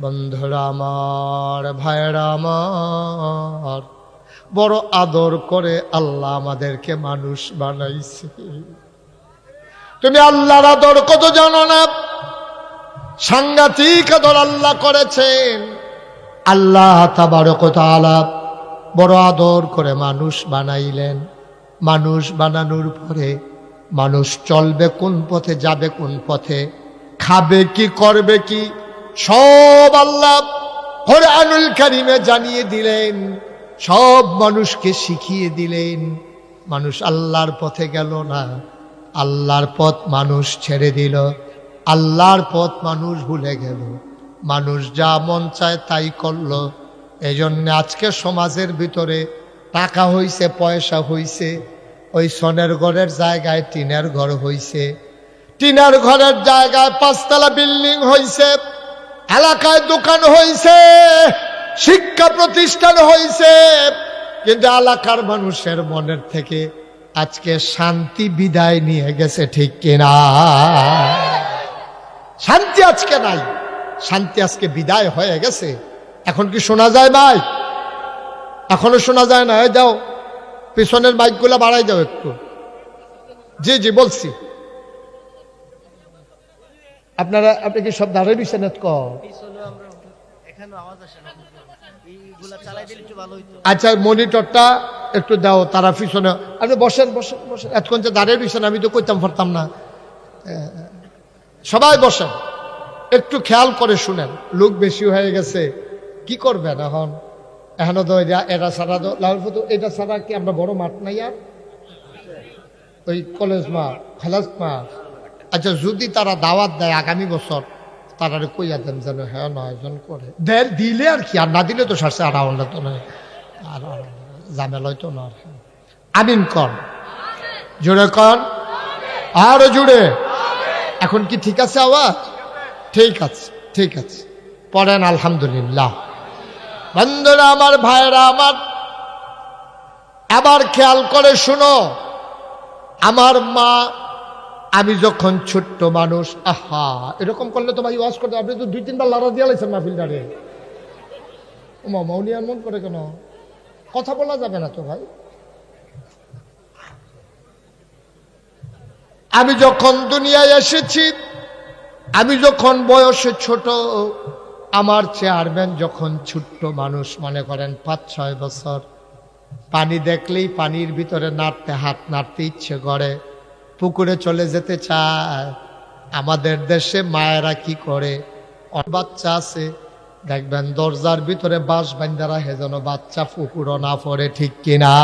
বন্ধুরা আমার, ভাইরা আমার, বড় আদর করে আল্লাহ আমাদেরকে মানুষ বানাইছে। তুমি আল্লাহর আদর কত জানো না? সাংঘাতিক আদর আল্লাহ করেছেন। আল্লাহ তাবারক ওয়া তাআলা বড় আদর করে মানুষ বানাইলেন। মানুষ বানানোর পরে মানুষ চলবে কোন পথে, যাবে কোন পথে, খাবে কি, করবে কি, সব আল্লাহ কোরআনুল কারীমে জানিয়ে দিলেন, সব মানুষকে শিখিয়ে দিলেন। মানুষ আল্লাহর পথে গেল না, আল্লাহর পথ মানুষ ছেড়ে দিল, আল্লাহর পথ মানুষ ভুলে গেল, মানুষ যা মন চায় তাই করলো। এই জন্য আজকে সমাজের ভিতরে টাকা হইছে, পয়সা হইছে, ওই সোনের ঘরের জায়গায় টিনের ঘর হইছে, টিনের ঘরের জায়গায় 5 তলা বিল্ডিং হইছে, এলাকায় দোকান হইছে, শিক্ষা প্রতিষ্ঠান হইছে, কিন্তু এলাকার মানুষের মনের থেকে আজকে শান্তি বিদায় নিয়ে গেছে, ঠিক কিনা? শান্তি আজকে নাই, শান্তি আজকে বিদায় হয়ে গেছে। এখন কি শোনা যায় ভাই? এখনো শোনা যায় না? যাও পিছনের মাইকগুলা বাড়াই দাও একটু। জি জি বলছি। আপনারা, আপনি কি সব দাঁড়িয়ে দিচ্ছেন? আচ্ছা মনিটরটা একটু দাও, তারা পিছনে। আপনি বসেন বসেন বসেন, এতক্ষণ যে দাঁড়িয়ে দিচ্ছেন আমি তো কইতাম পারতাম না। সবাই বসেন, একটু খেয়াল করে শুনেন। লোক বেশি হয়ে গেছে, কি করবেন এখন? এখনো তো এটা ছাড়া তো লালফুতু, এটা ছাড়া কি আমরা বড় মাঠ নাই আর? ওই কলেজ মাঠ, খেলাস মাঠ। আচ্ছা যদি তারা দাওয়াত দেয় আগামী বছর, তারা কইয়া দেন যেন হ্যাঁ 9 জন করে দিলে আর কি, আর না দিলে তো সারছে আর আওয়াল তো নয়, আর ঝামেলা হইতো না। আমিন কর, জোরে কর, আরো জুড়ে। এখন কি ঠিক আছে আওয়াজ? ঠিক আছে, ঠিক আছে, পড়েন আলহামদুলিল্লাহ। বন্ধুরা আমার, ভাইরা আমার, আবার খেয়াল করে শুনো। আমার মা, আমি যখন ছোট্ট মানুষ, আহা এরকম করলে তো ভাই ওয়াজ করতে, আপনি তো 2-3 বার লড়া দিয়ে লাইছেন মাহফিলটারে। মৌনি এমন করে কেন? কথা বলা যাবে না তো ভাই। আমি যখন দুনিয়ায় এসেছি, আমি যখন বয়সে ছোট, আমার চেয়ারম্যান যখন ছোট্ট মানুষ, মনে করেন 5-6 বছর, পানি দেখলেই পানির ভিতরে নাড়তে, হাত নাড়তে ইচ্ছে করে, পুকুরে চলে যেতে চায়। আমাদের দেশে মায়েরা কি করে, বাচ্চা আছে দেখবেন দরজার ভিতরে বাঁশ বান্ধারা, হে যেন বাচ্চা পুকুরও না পড়ে, ঠিক কিনা?